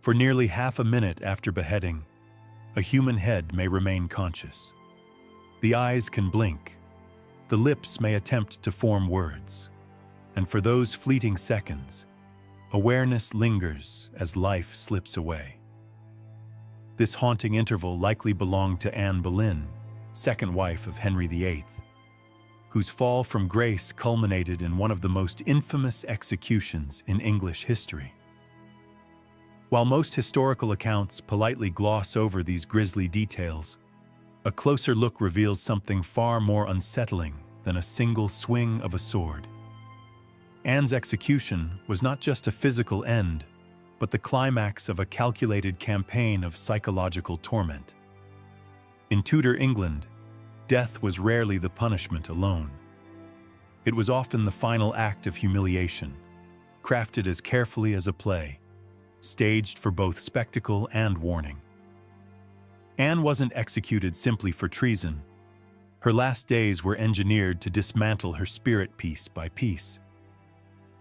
For nearly half a minute after beheading, a human head may remain conscious. The eyes can blink, the lips may attempt to form words, and for those fleeting seconds, awareness lingers as life slips away. This haunting interval likely belonged to Anne Boleyn, second wife of Henry VIII, whose fall from grace culminated in one of the most infamous executions in English history. While most historical accounts politely gloss over these grisly details, a closer look reveals something far more unsettling than a single swing of a sword. Anne's execution was not just a physical end, but the climax of a calculated campaign of psychological torment. In Tudor England, death was rarely the punishment alone. It was often the final act of humiliation, crafted as carefully as a play, staged for both spectacle and warning. Anne wasn't executed simply for treason. Her last days were engineered to dismantle her spirit piece by piece.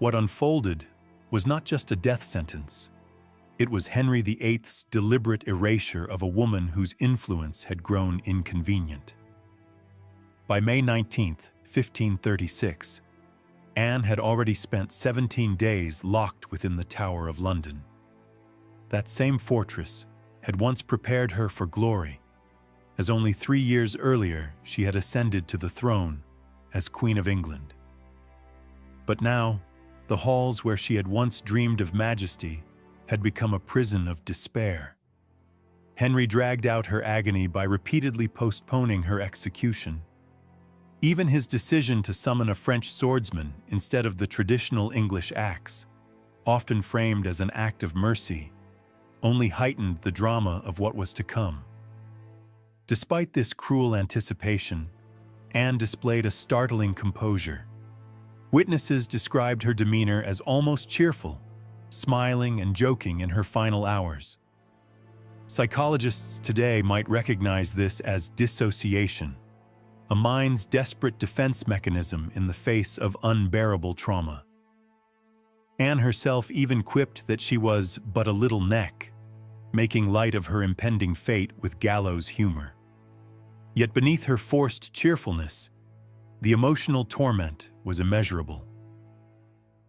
What unfolded was not just a death sentence. It was Henry VIII's deliberate erasure of a woman whose influence had grown inconvenient. By May 19, 1536, Anne had already spent 17 days locked within the Tower of London. That same fortress had once prepared her for glory, as only 3 years earlier she had ascended to the throne as Queen of England. But now, the halls where she had once dreamed of majesty had become a prison of despair. Henry dragged out her agony by repeatedly postponing her execution. Even his decision to summon a French swordsman instead of the traditional English axe, often framed as an act of mercy, only heightened the drama of what was to come. Despite this cruel anticipation, Anne displayed a startling composure. Witnesses described her demeanor as almost cheerful, smiling and joking in her final hours. Psychologists today might recognize this as dissociation, a mind's desperate defense mechanism in the face of unbearable trauma. Anne herself even quipped that she was but a little neck, making light of her impending fate with gallows humor. Yet beneath her forced cheerfulness, the emotional torment was immeasurable.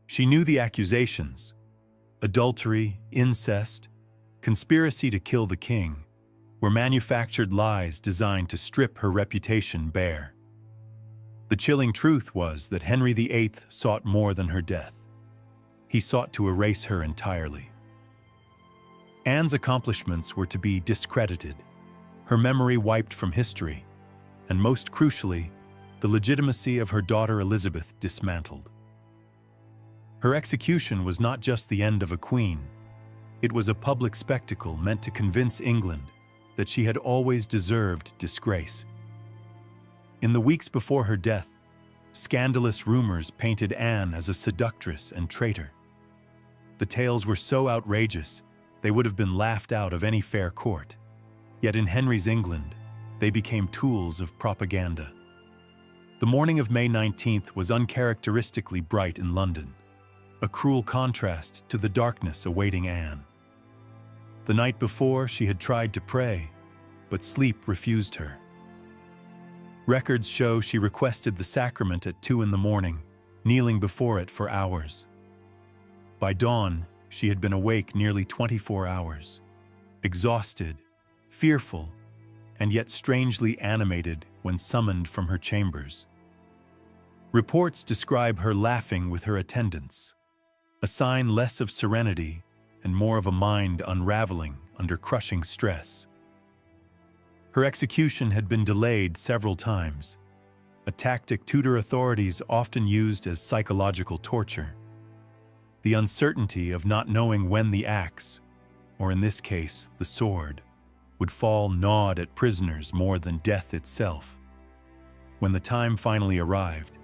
She knew the accusations: adultery, incest, conspiracy to kill the king, were manufactured lies designed to strip her reputation bare. The chilling truth was that Henry VIII sought more than her death. He sought to erase her entirely. Anne's accomplishments were to be discredited, her memory wiped from history, and most crucially, the legitimacy of her daughter Elizabeth dismantled. Her execution was not just the end of a queen. It was a public spectacle meant to convince England that she had always deserved disgrace. In the weeks before her death, scandalous rumors painted Anne as a seductress and traitor. The tales were so outrageous, they would have been laughed out of any fair court. Yet in Henry's England, they became tools of propaganda. The morning of May 19th was uncharacteristically bright in London, a cruel contrast to the darkness awaiting Anne. The night before, she had tried to pray, but sleep refused her. Records show she requested the sacrament at 2 in the morning, kneeling before it for hours. By dawn, she had been awake nearly 24 hours, exhausted, fearful, and yet strangely animated when summoned from her chambers. Reports describe her laughing with her attendants, a sign less of serenity and more of a mind unraveling under crushing stress. Her execution had been delayed several times, a tactic Tudor authorities often used as psychological torture. The uncertainty of not knowing when the axe, or in this case, the sword, would fall gnawed at prisoners more than death itself. When the time finally arrived,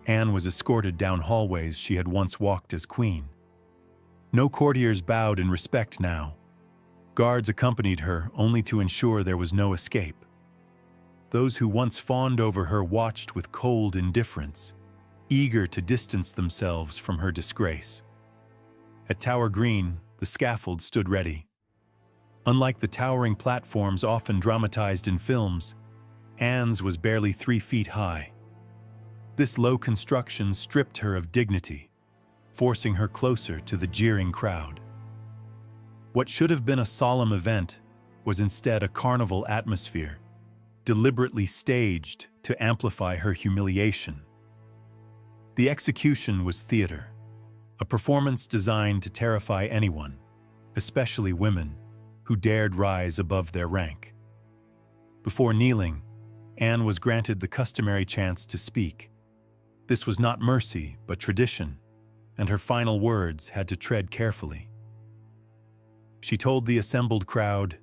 Anne was escorted down hallways she had once walked as queen. No courtiers bowed in respect now. Guards accompanied her only to ensure there was no escape. Those who once fawned over her watched with cold indifference, eager to distance themselves from her disgrace. At Tower Green, the scaffold stood ready, Unlike the towering platforms often dramatized in films, Anne's was barely 3 feet high. This low construction stripped her of dignity, forcing her closer to the jeering crowd. What should have been a solemn event was instead a carnival atmosphere, deliberately staged to amplify her humiliation. The execution was theater, a performance designed to terrify anyone, especially women, who dared rise above their rank. Before kneeling, Anne was granted the customary chance to speak. This was not mercy, but tradition, and her final words had to tread carefully. She told the assembled crowd,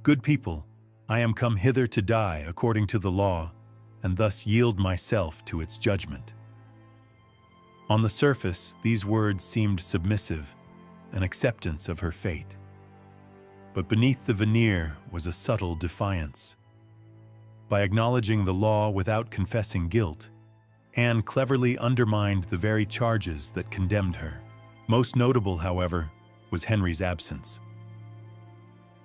"Good people, I am come hither to die according to the law, and thus yield myself to its judgment." On the surface, these words seemed submissive, an acceptance of her fate. But beneath the veneer was a subtle defiance. By acknowledging the law without confessing guilt, Anne cleverly undermined the very charges that condemned her. Most notable, however, was Henry's absence.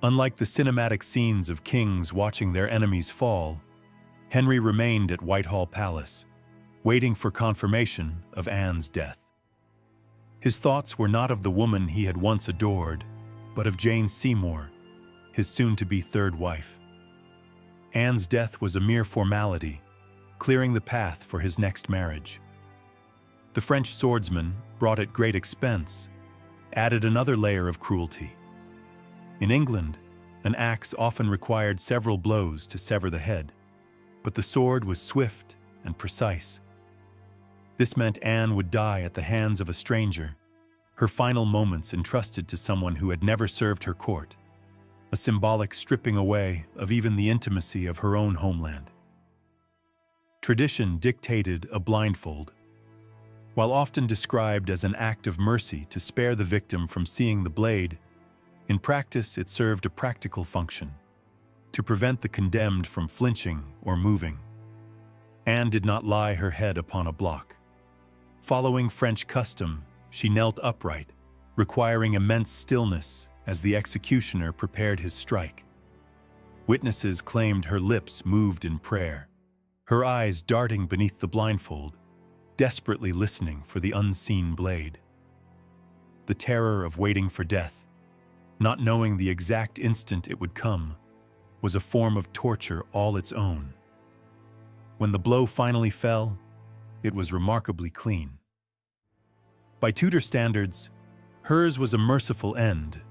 Unlike the cinematic scenes of kings watching their enemies fall, Henry remained at Whitehall Palace, waiting for confirmation of Anne's death. His thoughts were not of the woman he had once adored, but of Jane Seymour, his soon-to-be third wife. Anne's death was a mere formality, clearing the path for his next marriage. The French swordsman, brought at great expense, added another layer of cruelty. In England, an axe often required several blows to sever the head, but the sword was swift and precise. This meant Anne would die at the hands of a stranger, her final moments entrusted to someone who had never served her court, a symbolic stripping away of even the intimacy of her own homeland. Tradition dictated a blindfold. While often described as an act of mercy to spare the victim from seeing the blade, in practice it served a practical function, to prevent the condemned from flinching or moving. Anne did not lie her head upon a block. Following French custom, she knelt upright, requiring immense stillness as the executioner prepared his strike. Witnesses claimed her lips moved in prayer, her eyes darting beneath the blindfold, desperately listening for the unseen blade. The terror of waiting for death, not knowing the exact instant it would come, was a form of torture all its own. When the blow finally fell, it was remarkably clean. By Tudor standards, hers was a merciful end.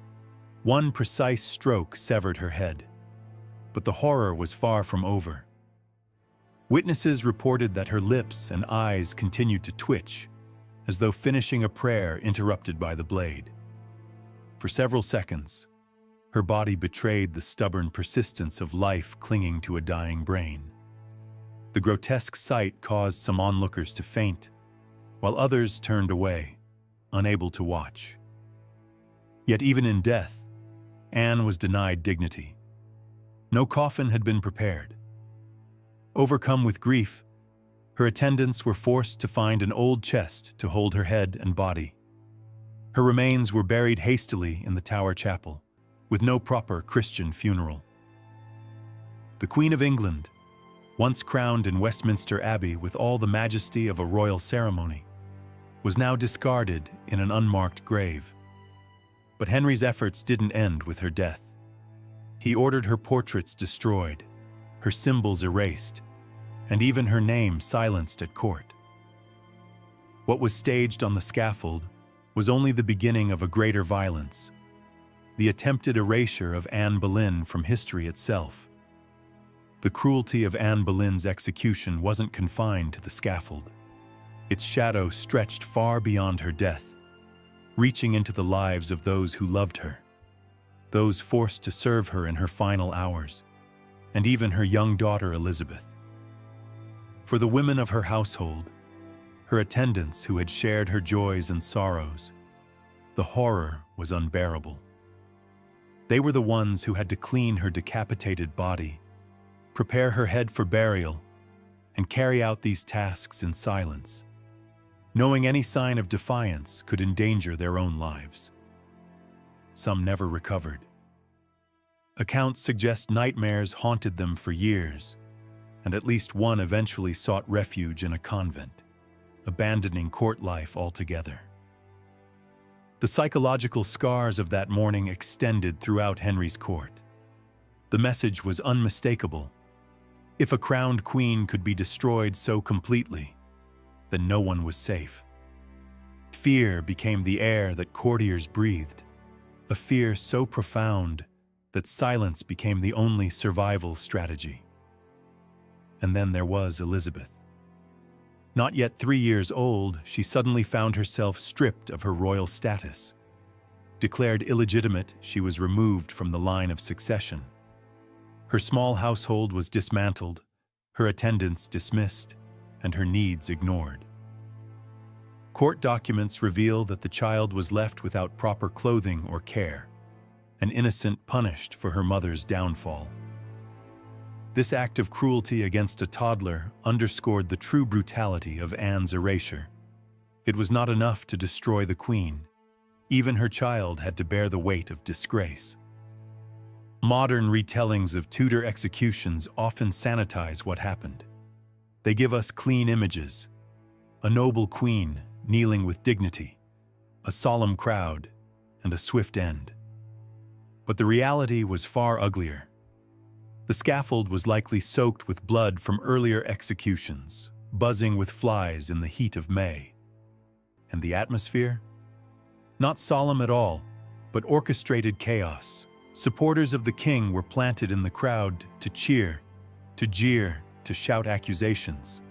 One precise stroke severed her head. But the horror was far from over. Witnesses reported that her lips and eyes continued to twitch, as though finishing a prayer interrupted by the blade. For several seconds, her body betrayed the stubborn persistence of life clinging to a dying brain. The grotesque sight caused some onlookers to faint, while others turned away, unable to watch. Yet even in death, Anne was denied dignity. No coffin had been prepared. Overcome with grief, her attendants were forced to find an old chest to hold her head and body. Her remains were buried hastily in the Tower Chapel, with no proper Christian funeral. The Queen of England, once crowned in Westminster Abbey with all the majesty of a royal ceremony, was now discarded in an unmarked grave. But Henry's efforts didn't end with her death. He ordered her portraits destroyed, her symbols erased, and even her name silenced at court. What was staged on the scaffold was only the beginning of a greater violence, the attempted erasure of Anne Boleyn from history itself. The cruelty of Anne Boleyn's execution wasn't confined to the scaffold. Its shadow stretched far beyond her death, reaching into the lives of those who loved her, those forced to serve her in her final hours, and even her young daughter Elizabeth. For the women of her household, her attendants who had shared her joys and sorrows, the horror was unbearable. They were the ones who had to clean her decapitated body, prepare her head for burial, and carry out these tasks in silence, knowing any sign of defiance could endanger their own lives. Some never recovered. Accounts suggest nightmares haunted them for years, and at least one eventually sought refuge in a convent, abandoning court life altogether. The psychological scars of that morning extended throughout Henry's court. The message was unmistakable. If a crowned queen could be destroyed so completely, then no one was safe. Fear became the air that courtiers breathed, a fear so profound that silence became the only survival strategy. And then there was Elizabeth. Not yet 3 years old, she suddenly found herself stripped of her royal status. Declared illegitimate, she was removed from the line of succession. Her small household was dismantled, her attendants dismissed, and her needs ignored. Court documents reveal that the child was left without proper clothing or care, an innocent punished for her mother's downfall. This act of cruelty against a toddler underscored the true brutality of Anne's erasure. It was not enough to destroy the queen. Even her child had to bear the weight of disgrace. Modern retellings of Tudor executions often sanitize what happened. They give us clean images: a noble queen kneeling with dignity, a solemn crowd, and a swift end. But the reality was far uglier. The scaffold was likely soaked with blood from earlier executions, buzzing with flies in the heat of May. And the atmosphere? Not solemn at all, but orchestrated chaos. Supporters of the king were planted in the crowd to cheer, to jeer, to shout accusations.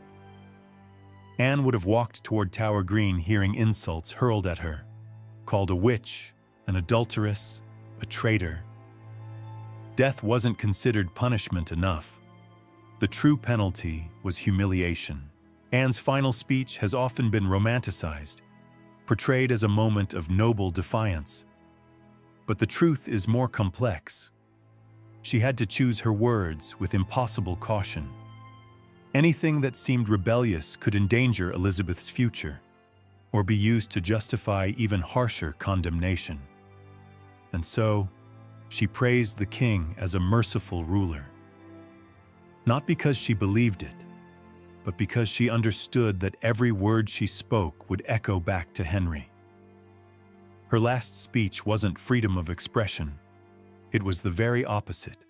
Anne would have walked toward Tower Green hearing insults hurled at her, called a witch, an adulteress, a traitor. Death wasn't considered punishment enough. The true penalty was humiliation. Anne's final speech has often been romanticized, portrayed as a moment of noble defiance. But the truth is more complex. She had to choose her words with impossible caution. Anything that seemed rebellious could endanger Elizabeth's future, or be used to justify even harsher condemnation. And so, she praised the king as a merciful ruler. Not because she believed it, but because she understood that every word she spoke would echo back to Henry. Her last speech wasn't freedom of expression. It was the very opposite.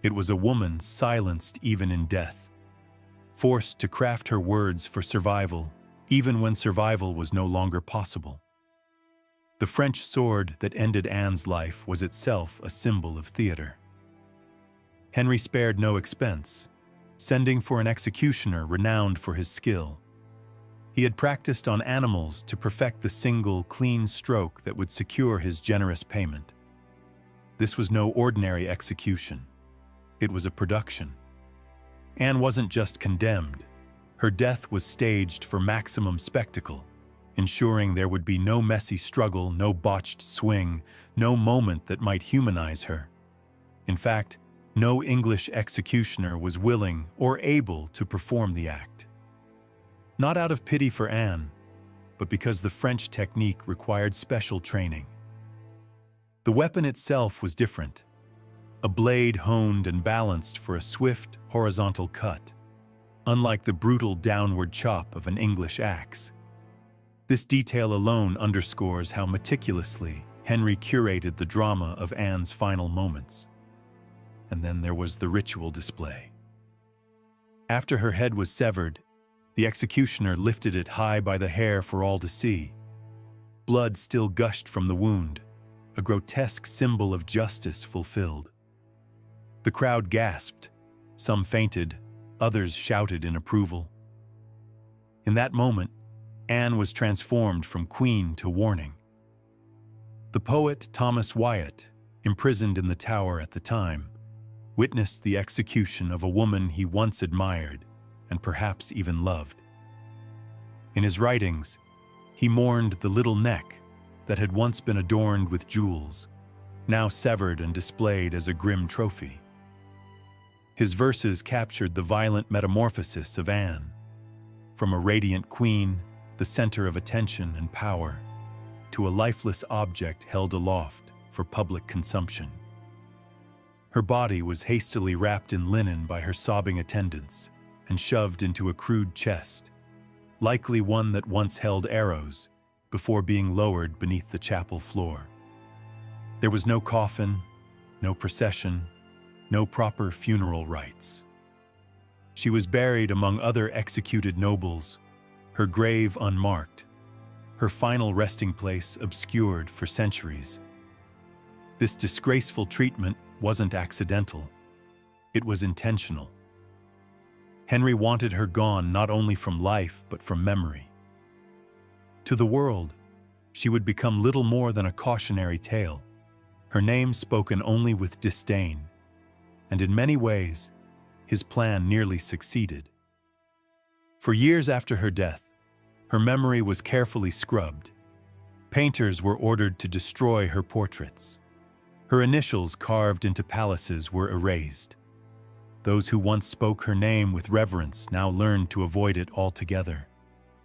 It was a woman silenced even in death, forced to craft her words for survival, even when survival was no longer possible. The French sword that ended Anne's life was itself a symbol of theater. Henry spared no expense, sending for an executioner renowned for his skill. He had practiced on animals to perfect the single, clean stroke that would secure his generous payment. This was no ordinary execution. It was a production. Anne wasn't just condemned. Her death was staged for maximum spectacle, ensuring there would be no messy struggle, no botched swing, no moment that might humanize her. In fact, no English executioner was willing or able to perform the act. Not out of pity for Anne, but because the French technique required special training. The weapon itself was different, a blade honed and balanced for a swift, horizontal cut, unlike the brutal downward chop of an English axe. This detail alone underscores how meticulously Henry curated the drama of Anne's final moments. And then there was the ritual display. After her head was severed, the executioner lifted it high by the hair for all to see. Blood still gushed from the wound, a grotesque symbol of justice fulfilled. The crowd gasped, some fainted, others shouted in approval. In that moment, Anne was transformed from queen to warning. The poet Thomas Wyatt, imprisoned in the Tower at the time, witnessed the execution of a woman he once admired and perhaps even loved. In his writings, he mourned the little neck that had once been adorned with jewels, now severed and displayed as a grim trophy. His verses captured the violent metamorphosis of Anne, from a radiant queen, the center of attention and power, to a lifeless object held aloft for public consumption. Her body was hastily wrapped in linen by her sobbing attendants and shoved into a crude chest, likely one that once held arrows, before being lowered beneath the chapel floor. There was no coffin, no procession, no proper funeral rites. She was buried among other executed nobles, her grave unmarked, her final resting place obscured for centuries. This disgraceful treatment wasn't accidental. It was intentional. Henry wanted her gone not only from life but from memory. To the world, she would become little more than a cautionary tale, her name spoken only with disdain, and in many ways, his plan nearly succeeded. For years after her death, her memory was carefully scrubbed. Painters were ordered to destroy her portraits. Her initials carved into palaces were erased. Those who once spoke her name with reverence now learned to avoid it altogether,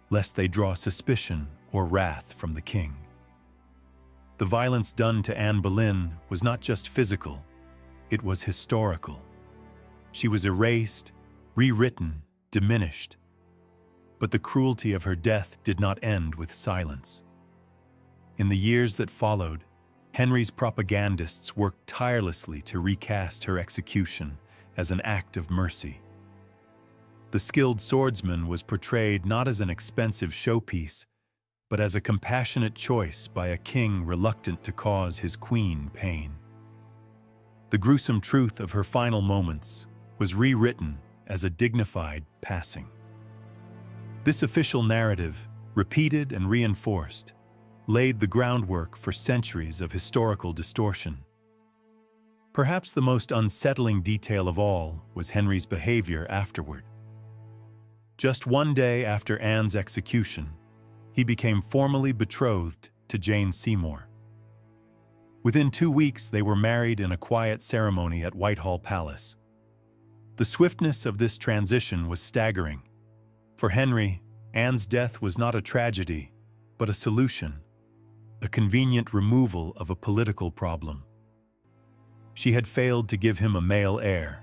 lest they draw suspicion or wrath from the king. The violence done to Anne Boleyn was not just physical, it was historical. She was erased, rewritten, diminished. But the cruelty of her death did not end with silence. In the years that followed, Henry's propagandists worked tirelessly to recast her execution as an act of mercy. The skilled swordsman was portrayed not as an expensive showpiece, but as a compassionate choice by a king reluctant to cause his queen pain. The gruesome truth of her final moments was rewritten as a dignified passing. This official narrative, repeated and reinforced, laid the groundwork for centuries of historical distortion. Perhaps the most unsettling detail of all was Henry's behavior afterward. Just one day after Anne's execution, he became formally betrothed to Jane Seymour. Within 2 weeks, they were married in a quiet ceremony at Whitehall Palace. The swiftness of this transition was staggering. For Henry, Anne's death was not a tragedy, but a solution, a convenient removal of a political problem. She had failed to give him a male heir,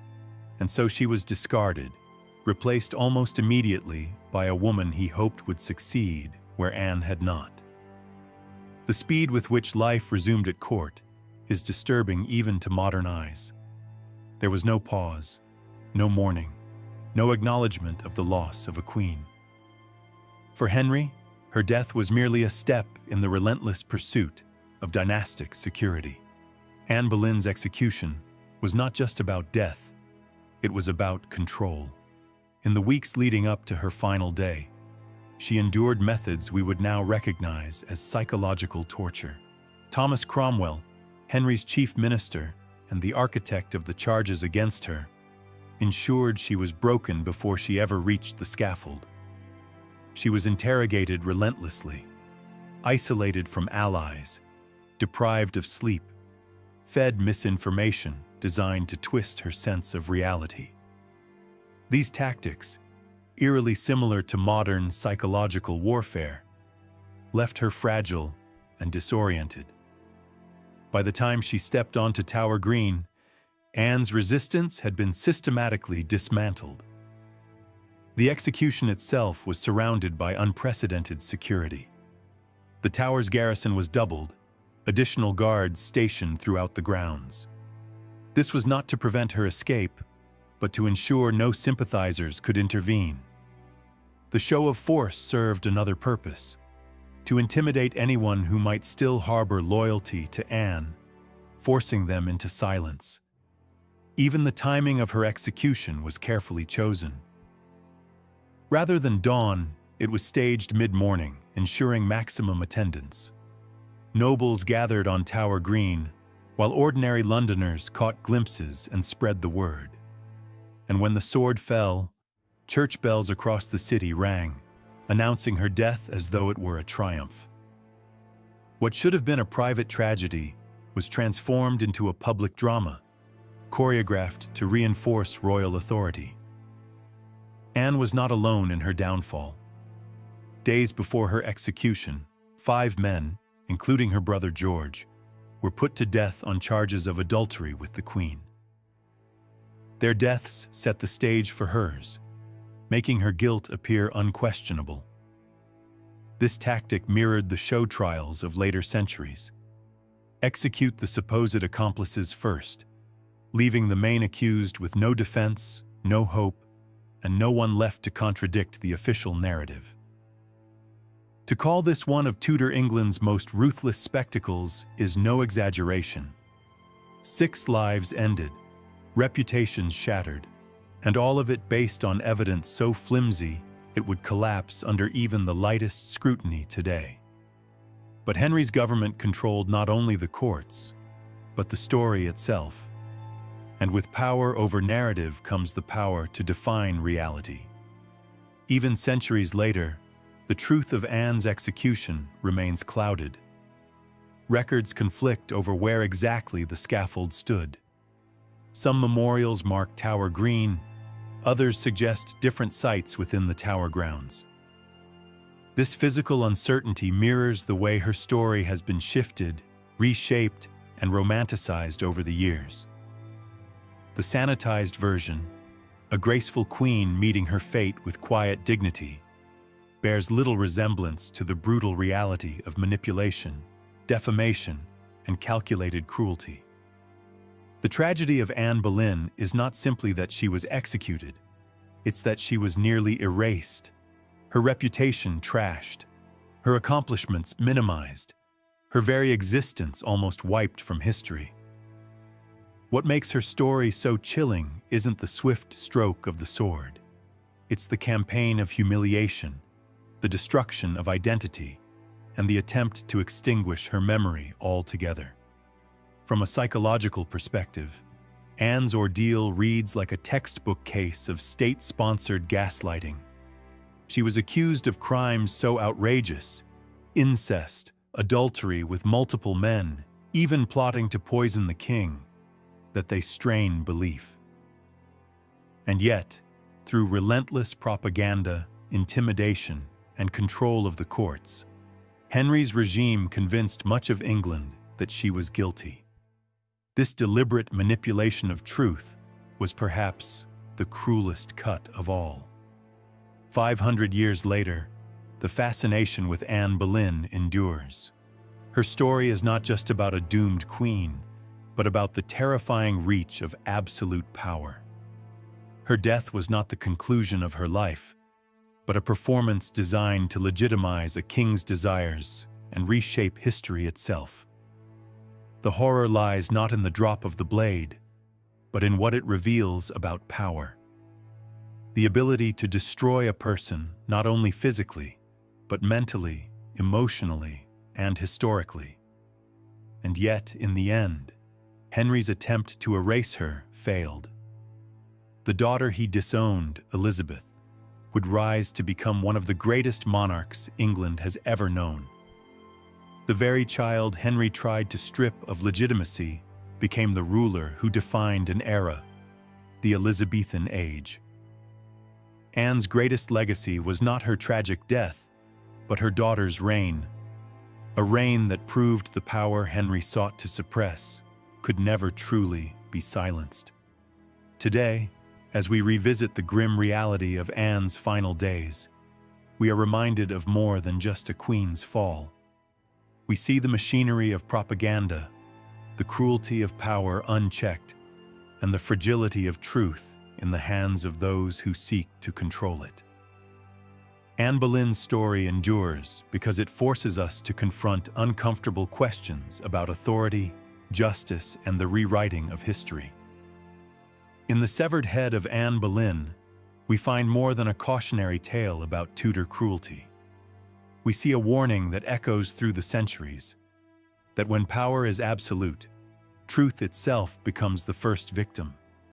and so she was discarded, replaced almost immediately by a woman he hoped would succeed where Anne had not. The speed with which life resumed at court is disturbing even to modern eyes. There was no pause, no mourning, no acknowledgement of the loss of a queen. For Henry, her death was merely a step in the relentless pursuit of dynastic security. Anne Boleyn's execution was not just about death, it was about control. In the weeks leading up to her final day, she endured methods we would now recognize as psychological torture. Thomas Cromwell, Henry's chief minister and the architect of the charges against her, ensured she was broken before she ever reached the scaffold. She was interrogated relentlessly, isolated from allies, deprived of sleep, fed misinformation designed to twist her sense of reality. These tactics, eerily similar to modern psychological warfare, left her fragile and disoriented. By the time she stepped onto Tower Green, Anne's resistance had been systematically dismantled. The execution itself was surrounded by unprecedented security. The tower's garrison was doubled, additional guards stationed throughout the grounds. This was not to prevent her escape, but to ensure no sympathizers could intervene. The show of force served another purpose: to intimidate anyone who might still harbor loyalty to Anne, forcing them into silence. Even the timing of her execution was carefully chosen. Rather than dawn, it was staged mid-morning, ensuring maximum attendance. Nobles gathered on Tower Green, while ordinary Londoners caught glimpses and spread the word. And when the sword fell, church bells across the city rang, announcing her death as though it were a triumph. What should have been a private tragedy was transformed into a public drama, choreographed to reinforce royal authority. Anne was not alone in her downfall. Days before her execution, 5 men, including her brother George, were put to death on charges of adultery with the Queen. Their deaths set the stage for hers, making her guilt appear unquestionable. This tactic mirrored the show trials of later centuries. Execute the supposed accomplices first, leaving the main accused with no defense, no hope, and no one left to contradict the official narrative. To call this one of Tudor England's most ruthless spectacles is no exaggeration. 6 lives ended, reputations shattered, and all of it based on evidence so flimsy it would collapse under even the lightest scrutiny today. But Henry's government controlled not only the courts, but the story itself. And with power over narrative comes the power to define reality. Even centuries later, the truth of Anne's execution remains clouded. Records conflict over where exactly the scaffold stood. Some memorials mark Tower Green, others suggest different sites within the Tower grounds. This physical uncertainty mirrors the way her story has been shifted, reshaped, and romanticized over the years. The sanitized version, a graceful queen meeting her fate with quiet dignity, bears little resemblance to the brutal reality of manipulation, defamation, and calculated cruelty. The tragedy of Anne Boleyn is not simply that she was executed, it's that she was nearly erased, her reputation trashed, her accomplishments minimized, her very existence almost wiped from history. What makes her story so chilling isn't the swift stroke of the sword. It's the campaign of humiliation, the destruction of identity, and the attempt to extinguish her memory altogether. From a psychological perspective, Anne's ordeal reads like a textbook case of state-sponsored gaslighting. She was accused of crimes so outrageous, incest, adultery with multiple men, even plotting to poison the king, that they strain belief. And yet, through relentless propaganda, intimidation, and control of the courts, Henry's regime convinced much of England that she was guilty. This deliberate manipulation of truth was perhaps the cruelest cut of all. 500 years later, the fascination with Anne Boleyn endures. Her story is not just about a doomed queen, but about the terrifying reach of absolute power. Her death was not the conclusion of her life, but a performance designed to legitimize a king's desires and reshape history itself. The horror lies not in the drop of the blade, but in what it reveals about power. The ability to destroy a person not only physically, but mentally, emotionally, and historically. And yet, in the end, Henry's attempt to erase her failed. The daughter he disowned, Elizabeth, would rise to become one of the greatest monarchs England has ever known. The very child Henry tried to strip of legitimacy became the ruler who defined an era, the Elizabethan age. Anne's greatest legacy was not her tragic death, but her daughter's reign, a reign that proved the power Henry sought to suppress could never truly be silenced. Today, as we revisit the grim reality of Anne's final days, we are reminded of more than just a queen's fall. We see the machinery of propaganda, the cruelty of power unchecked, and the fragility of truth in the hands of those who seek to control it. Anne Boleyn's story endures because it forces us to confront uncomfortable questions about authority, justice, and the rewriting of history. In the severed head of Anne Boleyn, we find more than a cautionary tale about Tudor cruelty. We see a warning that echoes through the centuries, that when power is absolute, truth itself becomes the first victim.